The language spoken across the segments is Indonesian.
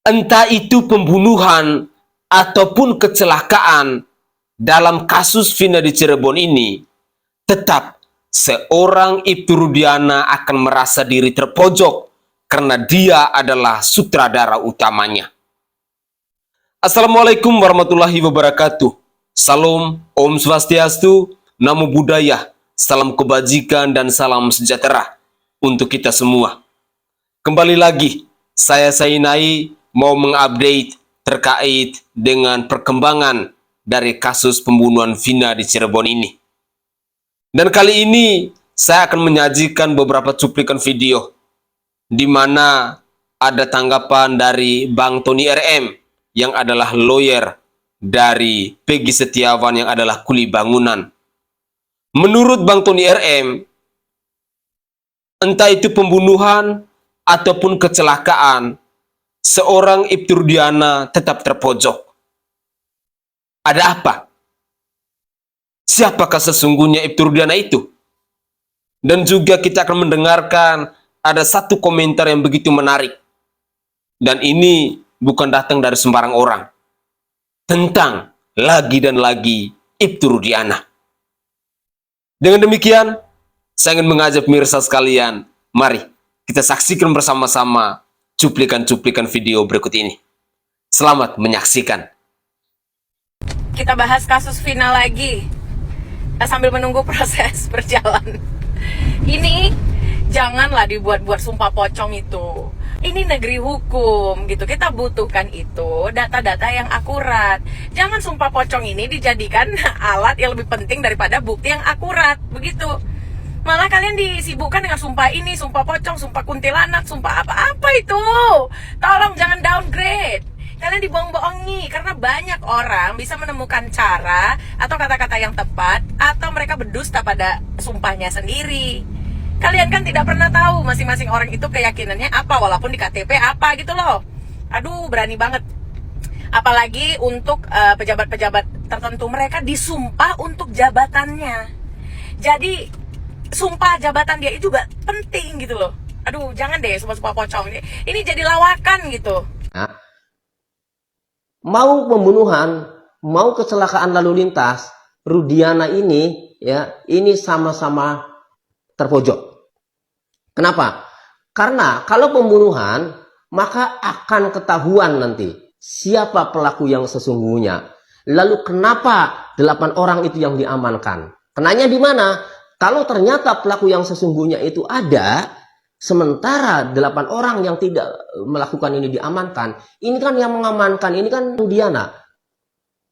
Entah itu pembunuhan ataupun kecelakaan, dalam kasus Vina di Cirebon ini, tetap seorang Ibtu Rudiana akan merasa diri terpojok karena dia adalah sutradara utamanya. Assalamualaikum warahmatullahi wabarakatuh. Salam, Om Swastiastu, Namo Buddhaya, salam kebajikan dan salam sejahtera untuk kita semua. Kembali lagi, saya Sainai mau mengupdate terkait dengan perkembangan dari kasus pembunuhan Vina di Cirebon ini. Dan kali ini saya akan menyajikan beberapa cuplikan video di mana ada tanggapan dari Bang Tony RM yang adalah lawyer dari Peggy Setiawan yang adalah kuli bangunan. Menurut Bang Tony RM, entah itu pembunuhan ataupun kecelakaan, seorang Ibtu Rudiana tetap terpojok. Ada apa? Siapakah sesungguhnya Ibtu Rudiana itu? Dan juga kita akan mendengarkan ada satu komentar yang begitu menarik. Dan ini bukan datang dari sembarang orang. Tentang lagi dan lagi Ibtu Rudiana. Dengan demikian, saya ingin mengajak pemirsa sekalian, mari kita saksikan bersama-sama cuplikan-cuplikan video berikut ini. Selamat menyaksikan. Kita bahas kasus Vina lagi sambil menunggu proses berjalan. Ini janganlah dibuat-buat sumpah pocong itu. Ini negeri hukum gitu. Kita butuhkan itu data-data yang akurat. Jangan sumpah pocong ini dijadikan alat yang lebih penting daripada bukti yang akurat. Begitu. Malah kalian disibukkan dengan sumpah ini, sumpah pocong, sumpah kuntilanak, sumpah apa-apa itu. Tolong jangan downgrade. Kalian dibohong-bohongi karena banyak orang bisa menemukan cara atau kata-kata yang tepat atau mereka berdusta pada sumpahnya sendiri. Kalian kan tidak pernah tahu masing-masing orang itu keyakinannya apa walaupun di KTP apa gitu loh. Aduh, berani banget. Apalagi untuk pejabat-pejabat tertentu, mereka disumpah untuk jabatannya. Jadi sumpah jabatan dia itu juga penting gitu loh. Aduh, jangan deh sumpah-sumpah pocong. Ini jadi lawakan gitu. Nah, mau pembunuhan, mau kecelakaan lalu lintas, Rudiana ini ya, ini sama-sama terpojok. Kenapa? Karena kalau pembunuhan, maka akan ketahuan nanti siapa pelaku yang sesungguhnya. Lalu kenapa 8 orang itu yang diamankan? Kenanya di mana? Kalau ternyata pelaku yang sesungguhnya itu ada, sementara 8 orang yang tidak melakukan ini diamankan, ini kan yang mengamankan, ini kan Rudiana.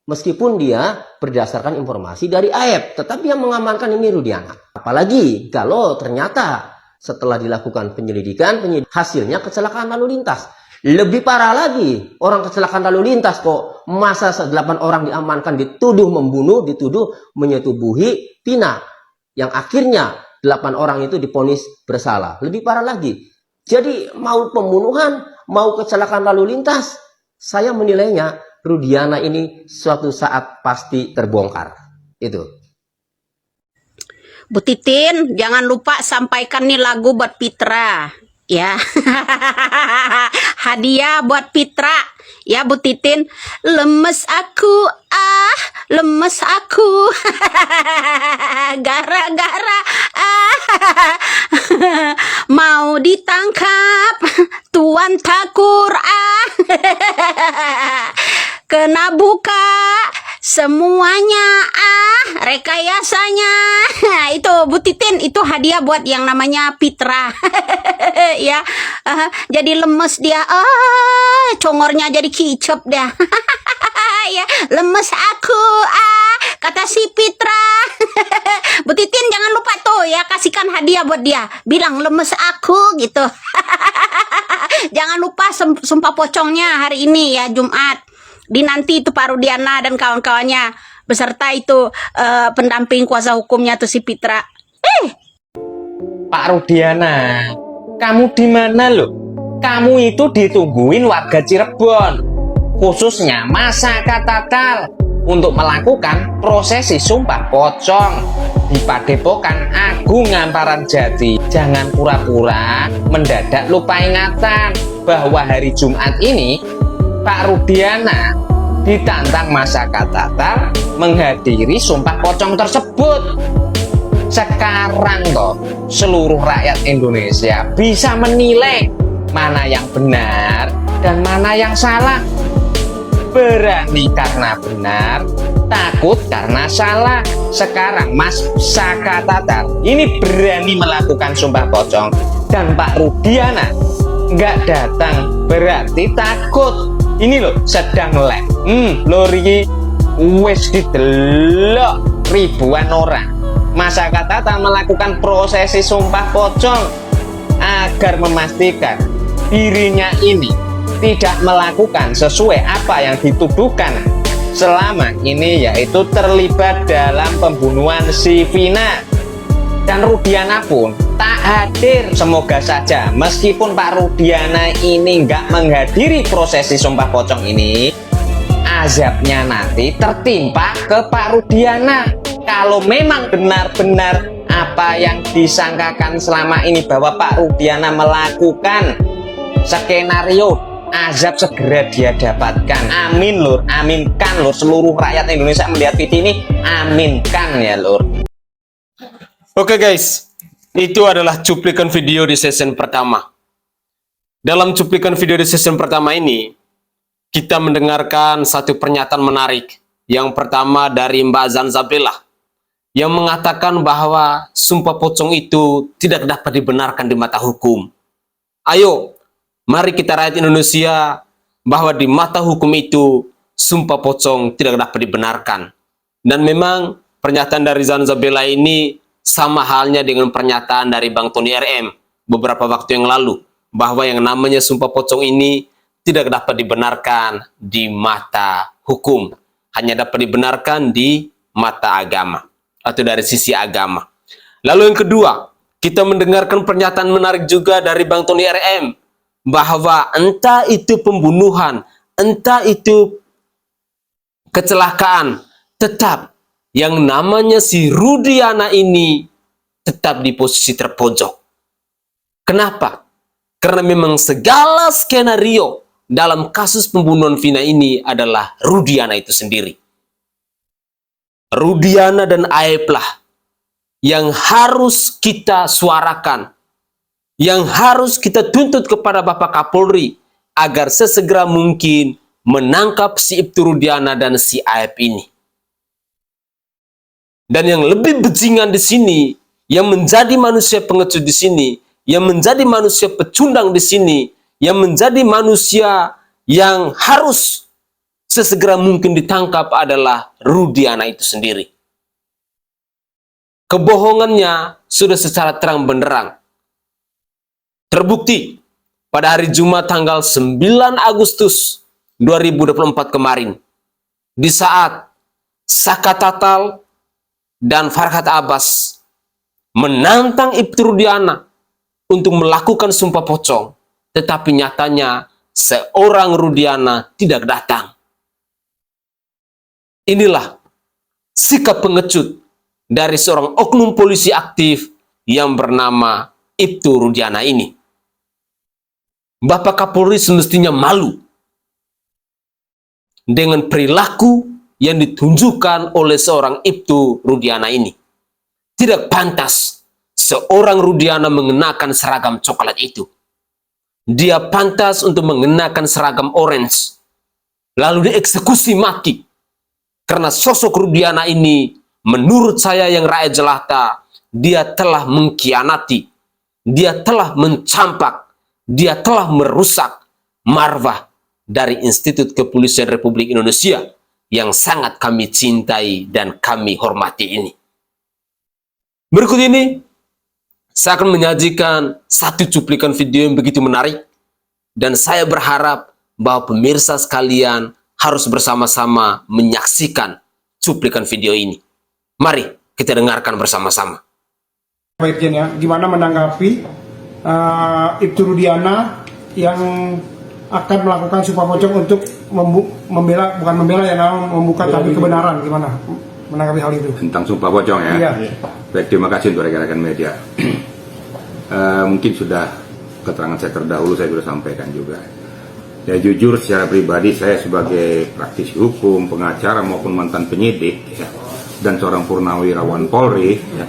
Meskipun dia berdasarkan informasi dari AEP, tetapi yang mengamankan ini Rudiana. Apalagi kalau ternyata setelah dilakukan penyelidikan, hasilnya kecelakaan lalu lintas. Lebih parah lagi, orang kecelakaan lalu lintas kok masa 8 orang diamankan, dituduh membunuh, dituduh menyetubuhi Vina. Yang akhirnya 8 orang itu divonis bersalah. Lebih parah lagi. Jadi mau pembunuhan, mau kecelakaan lalu lintas, saya menilainya Rudiana ini suatu saat pasti terbongkar. Itu. Bu Titin, jangan lupa sampaikan nih lagu buat Pitra. Ya. Hadiah buat Pitra. Ya Bu Titin, lemes aku, lemes aku. Gara-gara mau ditangkap Tuan Takur, kena buka semuanya, rekayasanya. Itu Bu Titin, itu hadiah buat yang namanya Pitra. Ya, jadi lemes dia, congornya jadi kicep dah. Ya, lemes aku, kata si Pitra. Bu Titin jangan lupa tuh ya, kasihkan hadiah buat dia, bilang lemes aku gitu. Jangan lupa sumpah pocongnya hari ini ya, Jumat. Dinanti itu Pak Rudiana dan kawan-kawannya beserta itu pendamping kuasa hukumnya tuh si Pitra. Pak Rudiana, kamu di mana loh? Kamu itu ditungguin warga Cirebon, khususnya masyarakat Tatal. untuk melakukan prosesi sumpah pocong di Padepokan Agung Ngamparan Jati. Jangan pura-pura mendadak lupa ingatan bahwa hari Jumat ini Pak Rudiana ditantang masyarakat Tatar menghadiri sumpah pocong tersebut. Sekarang toh seluruh rakyat Indonesia bisa menilai mana yang benar dan mana yang salah. Berani karena benar, takut karena salah. Sekarang Mas Saka Tatar ini berani melakukan sumpah pocong, dan Pak Rudiana nggak datang berarti takut. Ini loh sedang live. Lori wes didelok ribuan orang. Mas Saka Tatar melakukan prosesi sumpah pocong agar memastikan dirinya ini tidak melakukan sesuai apa yang dituduhkan selama ini, yaitu terlibat dalam pembunuhan si Vina. Dan Rudiana pun tak hadir. Semoga saja meskipun Pak Rudiana ini nggak menghadiri prosesi sumpah pocong ini, azabnya nanti tertimpa ke Pak Rudiana. Kalau memang benar-benar apa yang disangkakan selama ini bahwa Pak Rudiana melakukan skenario, azab segera dia dapatkan. Amin lur, aminkan lur. Seluruh rakyat Indonesia melihat video ini, aminkan ya lur. Oke guys, itu adalah cuplikan video di season pertama. Dalam cuplikan video di season pertama ini, kita mendengarkan satu pernyataan menarik. Yang pertama dari Mbak Zanzabela, yang mengatakan bahwa sumpah pocong itu tidak dapat dibenarkan di mata hukum. Ayo, mari kita rakyat Indonesia bahwa di mata hukum itu sumpah pocong tidak dapat dibenarkan. Dan memang pernyataan dari Zanzabela ini sama halnya dengan pernyataan dari Bang Tony RM beberapa waktu yang lalu, bahwa yang namanya sumpah pocong ini tidak dapat dibenarkan di mata hukum, hanya dapat dibenarkan di mata agama atau dari sisi agama. Lalu yang kedua, kita mendengarkan pernyataan menarik juga dari Bang Tony RM, bahwa entah itu pembunuhan, entah itu kecelakaan, tetap yang namanya si Rudiana ini tetap di posisi terpojok. Kenapa? Karena memang segala skenario dalam kasus pembunuhan Vina ini adalah Rudiana itu sendiri. Rudiana dan Aep lah yang harus kita suarakan, yang harus kita tuntut kepada Bapak Kapolri agar sesegera mungkin menangkap si Ibtu Rudiana dan si Aep ini. Dan yang lebih bajingan di sini, yang menjadi manusia pengecut di sini, yang menjadi manusia pecundang di sini, yang menjadi manusia yang harus sesegera mungkin ditangkap adalah Rudiana itu sendiri. Kebohongannya sudah secara terang benderang terbukti pada hari Jumat tanggal 9 Agustus 2024 kemarin, di saat Saka Tatal dan Farhat Abbas menantang Ibtu Rudiana untuk melakukan sumpah pocong, tetapi nyatanya seorang Rudiana tidak datang. Inilah sikap pengecut dari seorang oknum polisi aktif yang bernama Ibtu Rudiana ini. Bapak Kapolri semestinya malu dengan perilaku yang ditunjukkan oleh seorang Ibtu Rudiana ini. Tidak pantas seorang Rudiana mengenakan seragam coklat itu. Dia pantas untuk mengenakan seragam orange, lalu dieksekusi mati. Karena sosok Rudiana ini, menurut saya yang rakyat jelata, dia telah mengkhianati, dia telah mencampak, dia telah merusak marwah dari Institut Kepolisian Republik Indonesia yang sangat kami cintai dan kami hormati ini. Berikut ini, saya akan menyajikan satu cuplikan video yang begitu menarik, dan saya berharap bahwa pemirsa sekalian harus bersama-sama menyaksikan cuplikan video ini. Mari kita dengarkan bersama-sama. Pak Irjen ya, gimana menanggapi Ibtu Rudiana yang akan melakukan sumpah pocong untuk membela, bukan membela ya, membuka tabir kebenaran. Gimana menanggapi hal itu? Tentang sumpah pocong ya. Iya. Baik, terima kasih untuk rekan-rekan media. Mungkin sudah keterangan saya terdahulu saya sudah sampaikan juga. Ya jujur secara pribadi saya sebagai praktisi hukum, pengacara maupun mantan penyidik ya, dan seorang purnawirawan Polri, ya,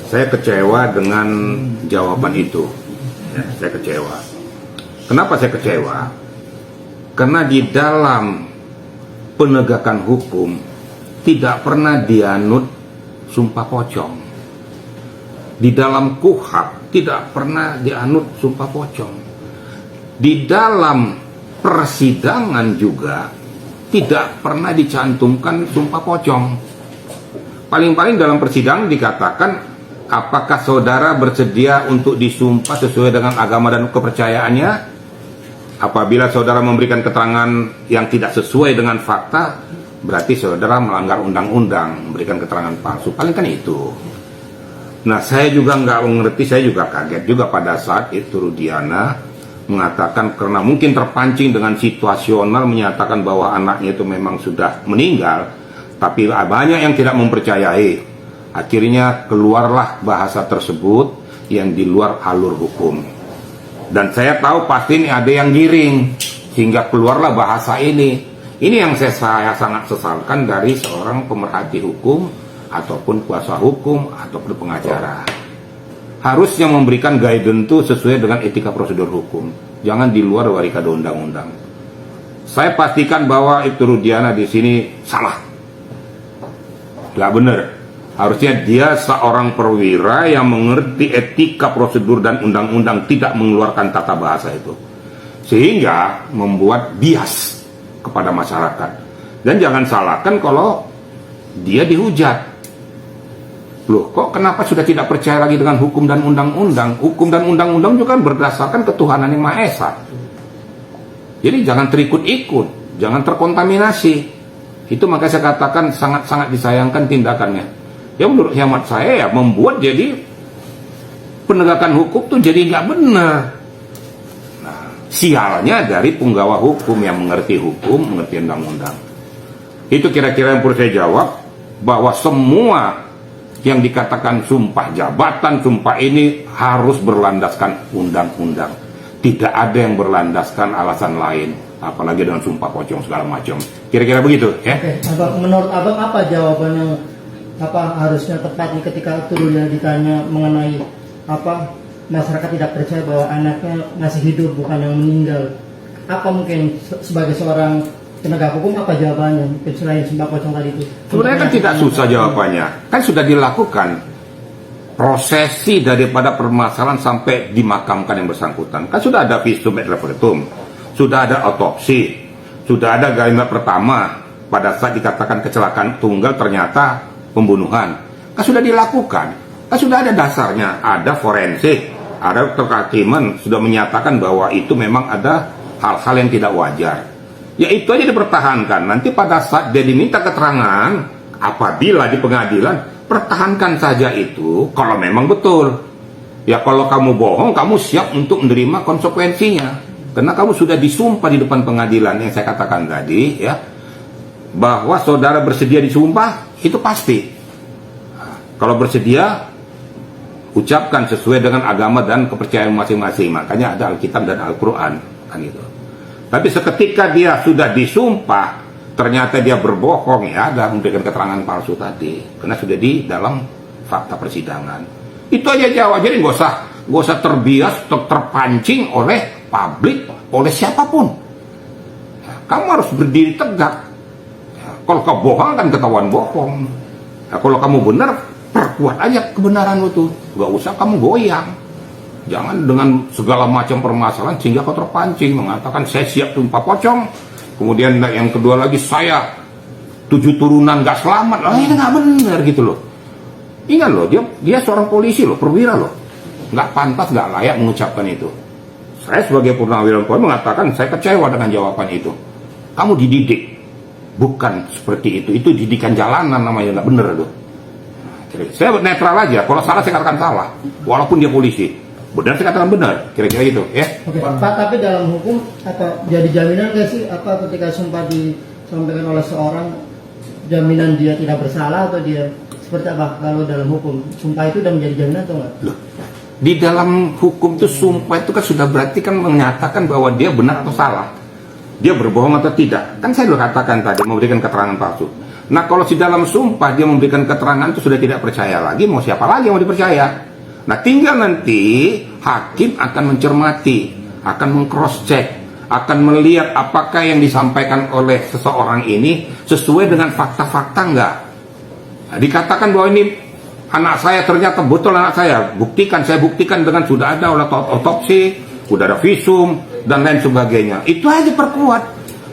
saya kecewa dengan jawaban itu. Ya, saya kecewa. Kenapa saya kecewa? Karena di dalam penegakan hukum tidak pernah dianut sumpah pocong. Di dalam KUHP tidak pernah dianut sumpah pocong. Di dalam persidangan juga tidak pernah dicantumkan sumpah pocong. Paling-paling dalam persidangan dikatakan apakah saudara bersedia untuk disumpah sesuai dengan agama dan kepercayaannya. Apabila saudara memberikan keterangan yang tidak sesuai dengan fakta, berarti saudara melanggar undang-undang, memberikan keterangan palsu. Paling kan itu. Nah, saya juga nggak mengerti, saya juga kaget juga pada saat itu Rudiana mengatakan karena mungkin terpancing dengan situasional menyatakan bahwa anaknya itu memang sudah meninggal, tapi banyak yang tidak mempercayai. Akhirnya keluarlah bahasa tersebut yang di luar alur hukum. Dan saya tahu pasti ini ada yang giring sehingga keluarlah bahasa ini. Ini yang saya sangat sesalkan dari seorang pemerhati hukum ataupun kuasa hukum ataupun pengacara. Harusnya memberikan guidance itu sesuai dengan etika prosedur hukum, jangan di luar dari undang-undang. Saya pastikan bahwa itu Rudiana di sini salah, nggak benar. Harusnya dia seorang perwira yang mengerti etika prosedur dan undang-undang, tidak mengeluarkan tata bahasa itu, sehingga membuat bias kepada masyarakat. Dan jangan salahkan kalau dia dihujat. Loh, kok kenapa sudah tidak percaya lagi dengan hukum dan undang-undang? Hukum dan undang-undang juga kan berdasarkan ketuhanan yang Maha Esa. Jadi jangan terikut-ikut, jangan terkontaminasi. Itu maka saya katakan sangat-sangat disayangkan tindakannya. Ya menurut hemat saya ya membuat jadi penegakan hukum tuh jadi nggak benar. Nah, sialnya dari penggawa hukum yang mengerti hukum, mengerti undang-undang. Itu kira-kira yang perlu saya jawab, bahwa semua yang dikatakan sumpah jabatan, sumpah ini harus berlandaskan undang-undang. Tidak ada yang berlandaskan alasan lain, apalagi dengan sumpah pocong segala macam. Kira-kira begitu, ya. Oke, Abang, menurut Abang apa jawaban yang harusnya tepat nih ketika turunnya ditanya mengenai masyarakat tidak percaya bahwa anaknya masih hidup bukan yang meninggal? Apa mungkin sebagai seorang penegak hukum apa jawabannya selain sumpah pocong tadi itu? Sebenarnya kan tidak susah jawabannya, kan sudah dilakukan prosesi daripada permasalahan sampai dimakamkan yang bersangkutan. Kan sudah ada visum et repertum, sudah ada otopsi, sudah ada kalimat pertama pada saat dikatakan kecelakaan tunggal ternyata pembunuhan. Kan sudah dilakukan, kan sudah ada dasarnya, ada forensik, ada dokter kehakiman sudah menyatakan bahwa itu memang ada hal-hal yang tidak wajar. Ya itu aja dipertahankan. Nanti pada saat dia diminta keterangan, apabila di pengadilan, pertahankan saja itu kalau memang betul. Ya kalau kamu bohong, kamu siap untuk menerima konsekuensinya. Karena kamu sudah disumpah di depan pengadilan yang saya katakan tadi, ya, bahwa saudara bersedia disumpah, itu pasti. Kalau bersedia, ucapkan sesuai dengan agama dan kepercayaan masing-masing. Makanya ada Alkitab dan Al-Quran, kan itu. Tapi seketika dia sudah disumpah, ternyata dia berbohong, ya ada memberikan keterangan palsu tadi, karena sudah di dalam fakta persidangan. Itu aja jawab. Jadi nggak usah terbias, terpancing oleh publik, oleh siapapun. Ya, kamu harus berdiri tegak. Ya, kalau kau bohong kan ketahuan bohong. Ya, kalau kamu benar, perkuat aja kebenaran itu. Nggak usah kamu goyang. Jangan dengan segala macam permasalahan sehingga kau terpancing mengatakan saya siap sumpah pocong. Kemudian yang kedua lagi saya 7 turunan gak selamat. Ini nggak benar gitu loh. Ingat loh, dia seorang polisi loh, perwira loh. Nggak pantas, nggak layak mengucapkan itu. Saya sebagai purnawirawan Polri mengatakan saya kecewa dengan jawaban itu. Kamu dididik, bukan seperti itu. Itu didikan jalanan namanya, nggak benar loh. Saya netral aja. Kalau salah saya katakan salah, walaupun dia polisi. Benar saya katakan benar, kira-kira gitu ya. Oke, Pak, tapi dalam hukum atau jadi jaminan nggak sih apa ketika sumpah disampaikan oleh seorang, jaminan dia tidak bersalah atau dia seperti apa kalau dalam hukum sumpah itu udah menjadi jaminan atau enggak? Loh, di dalam hukum itu sumpah itu kan sudah berarti kan menyatakan bahwa dia benar atau salah, dia berbohong atau tidak. Kan saya sudah katakan tadi memberikan keterangan palsu. Nah kalau di dalam sumpah dia memberikan keterangan itu sudah tidak percaya lagi, mau siapa lagi yang mau dipercaya? Nah tinggal nanti hakim akan mencermati, akan meng-cross check, akan melihat apakah yang disampaikan oleh seseorang ini sesuai dengan fakta-fakta enggak. Nah, dikatakan bahwa ini anak saya ternyata betul anak saya, saya buktikan dengan sudah ada oleh otopsi, sudah ada visum dan lain sebagainya. Itu aja perkuat.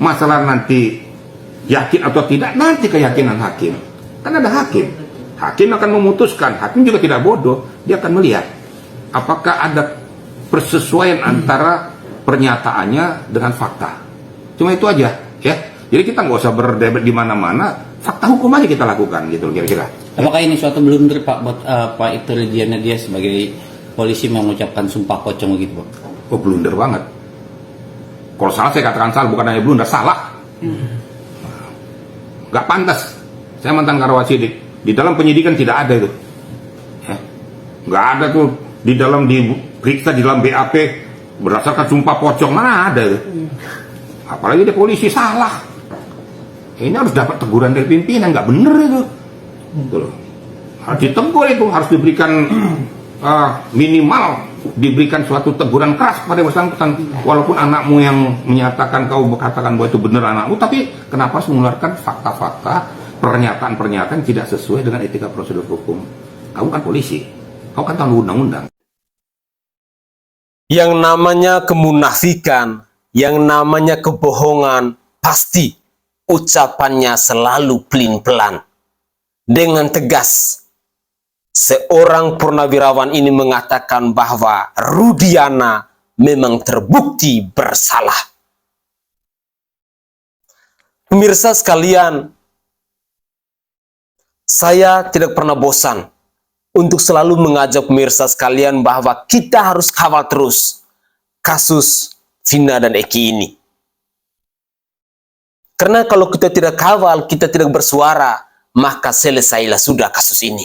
Masalah nanti yakin atau tidak nanti keyakinan hakim. Kan ada hakim. Hakim akan memutuskan. Hakim juga tidak bodoh. Dia akan melihat apakah ada persesuaian antara pernyataannya dengan fakta. Cuma itu aja, ya. Jadi kita nggak usah berdebat di mana-mana. Fakta hukum aja kita lakukan, gitu kira-kira. Apakah ini suatu blunder Pak buat Pak Ibtu Rudiana dia sebagai polisi mengucapkan sumpah pocong gitu Pak? Oh blunder banget. Kalau salah saya katakan salah, bukan hanya blunder, salah. Nggak pantas. Saya mantan Karawasidik. Di dalam penyidikan tidak ada itu. Ya. Nggak ada tuh di dalam diperiksa di dalam BAP berdasarkan sumpah pocong, mana ada itu. Apalagi dia polisi salah. Ini harus dapat teguran dari pimpinan, nggak bener itu. Tuh. Harus ditegur itu, harus diberikan minimal diberikan suatu teguran keras pada bersangkutan. Walaupun anakmu yang menyatakan kau berkatakan bahwa itu benar anakmu, tapi kenapa harus mengeluarkan fakta-fakta, pernyataan-pernyataan tidak sesuai dengan etika prosedur hukum? Kamu kan polisi, kau kan tahu undang-undang. Yang namanya kemunafikan, yang namanya kebohongan, pasti ucapannya selalu pelin-pelan. Dengan tegas, seorang purnawirawan ini mengatakan bahwa Rudiana memang terbukti bersalah. Pemirsa sekalian, saya tidak pernah bosan untuk selalu mengajak pemirsa sekalian bahwa kita harus kawal terus kasus Vina dan Eki ini. Karena kalau kita tidak kawal, kita tidak bersuara, maka selesailah sudah kasus ini.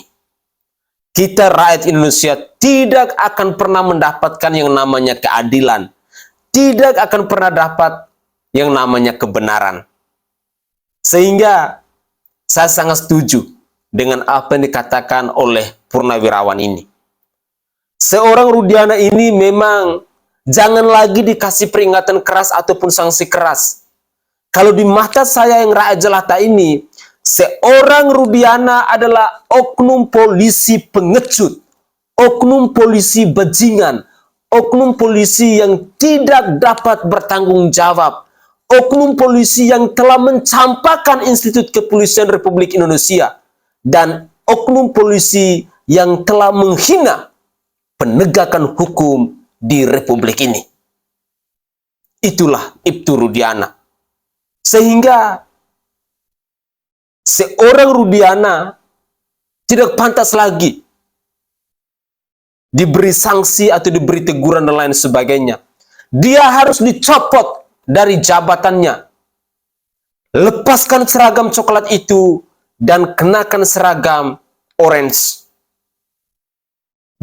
Kita rakyat Indonesia tidak akan pernah mendapatkan yang namanya keadilan. Tidak akan pernah dapat yang namanya kebenaran. Sehingga saya sangat setuju dengan apa yang dikatakan oleh purnawirawan ini. Seorang Rudiana ini memang jangan lagi dikasih peringatan keras ataupun sanksi keras. Kalau di mata saya yang rakyat jelata ini, seorang Rudiana adalah oknum polisi pengecut, oknum polisi bajingan, oknum polisi yang tidak dapat bertanggung jawab, oknum polisi yang telah mencampakkan Institut Kepolisian Republik Indonesia, dan oknum polisi yang telah menghina penegakan hukum di Republik ini. Itulah Ibtu Rudiana. Sehingga seorang Rudiana tidak pantas lagi diberi sanksi atau diberi teguran dan lain sebagainya. Dia harus dicopot dari jabatannya. Lepaskan seragam coklat itu dan kenakan seragam orange.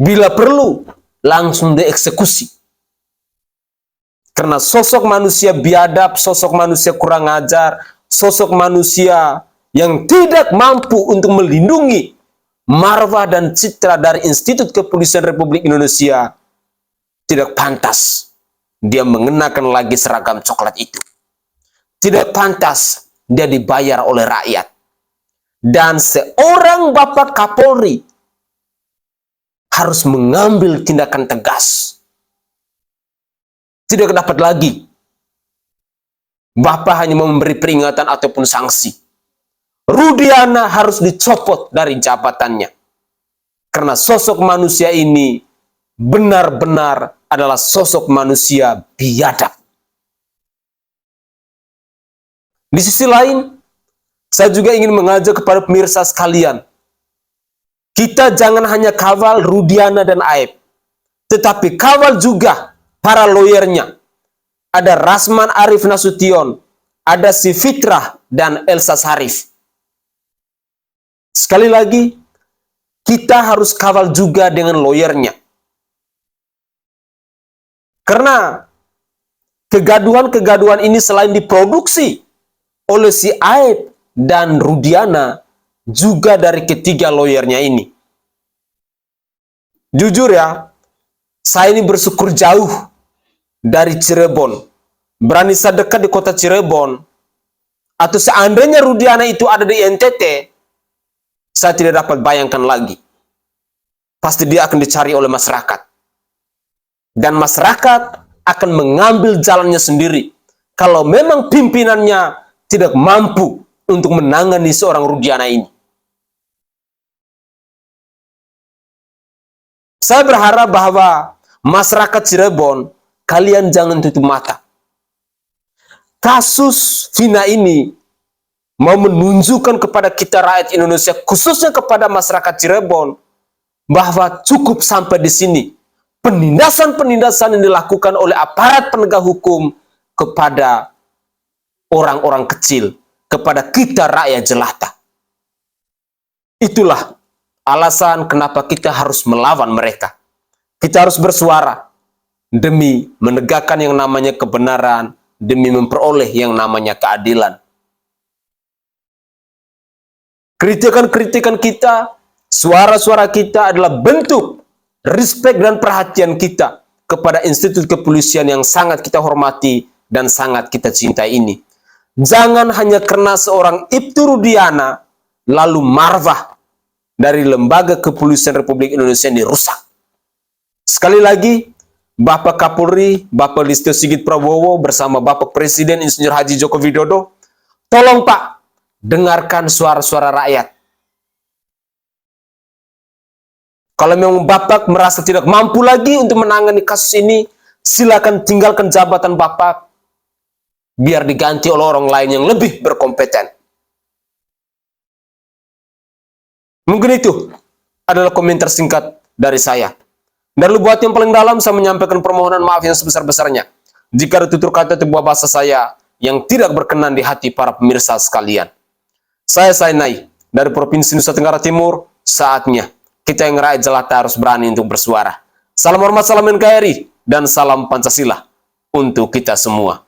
Bila perlu, langsung dieksekusi. Karena sosok manusia biadab, sosok manusia kurang ajar, sosok manusia yang tidak mampu untuk melindungi marwah dan citra dari Institut Kepolisian Republik Indonesia, tidak pantas dia mengenakan lagi seragam coklat itu. Tidak pantas dia dibayar oleh rakyat. Dan seorang Bapak Kapolri harus mengambil tindakan tegas. Tidak dapat lagi Bapak hanya memberi peringatan ataupun sanksi. Rudiana harus dicopot dari jabatannya. Karena sosok manusia ini benar-benar adalah sosok manusia biadab. Di sisi lain, saya juga ingin mengajak kepada pemirsa sekalian. Kita jangan hanya kawal Rudiana dan Aib. tetapi kawal juga para lawyernya. Ada Rasman Arif Nasution, ada si Fitrah dan Elsa Sarif. Sekali lagi, kita harus kawal juga dengan lawyernya. Karena kegaduhan-kegaduhan ini selain diproduksi oleh si Aib dan Rudiana, juga dari ketiga lawyernya ini. Jujur ya, saya ini bersyukur jauh dari Cirebon. Berani sedekat di kota Cirebon. Atau seandainya Rudiana itu ada di NTT, saya tidak dapat bayangkan lagi. Pasti dia akan dicari oleh masyarakat. Dan masyarakat akan mengambil jalannya sendiri. Kalau memang pimpinannya tidak mampu untuk menangani seorang Rudiana ini. Saya berharap bahwa masyarakat Cirebon, kalian jangan tutup mata. Kasus Vina ini mau menunjukkan kepada kita rakyat Indonesia, khususnya kepada masyarakat Cirebon, bahwa cukup sampai di sini. Penindasan-penindasan yang dilakukan oleh aparat penegak hukum kepada orang-orang kecil, kepada kita rakyat jelata. Itulah alasan kenapa kita harus melawan mereka. Kita harus bersuara demi menegakkan yang namanya kebenaran, demi memperoleh yang namanya keadilan. Kritikan-kritikan kita, suara-suara kita adalah bentuk respek dan perhatian kita kepada institusi kepolisian yang sangat kita hormati dan sangat kita cintai ini. Jangan hanya karena seorang Ibtu Rudiana lalu marwah dari lembaga kepolisian Republik Indonesia ini rusak. Sekali lagi, Bapak Kapolri, Bapak Listio Sigit Prabowo bersama Bapak Presiden Insinyur Haji Joko Widodo, tolong Pak, dengarkan suara-suara rakyat. Kalau memang Bapak merasa tidak mampu lagi untuk menangani kasus ini, silakan tinggalkan jabatan Bapak, biar diganti oleh orang lain yang lebih berkompeten. Mungkin itu adalah komentar singkat dari saya. Dan buat yang paling dalam, saya menyampaikan permohonan maaf yang sebesar-besarnya jika ada tutur kata atau buah bahasa saya yang tidak berkenan di hati para pemirsa sekalian. Saya Sainai dari Provinsi Nusa Tenggara Timur, saatnya kita yang rakyat jelata harus berani untuk bersuara. Salam hormat, salam NKRI, dan salam Pancasila untuk kita semua.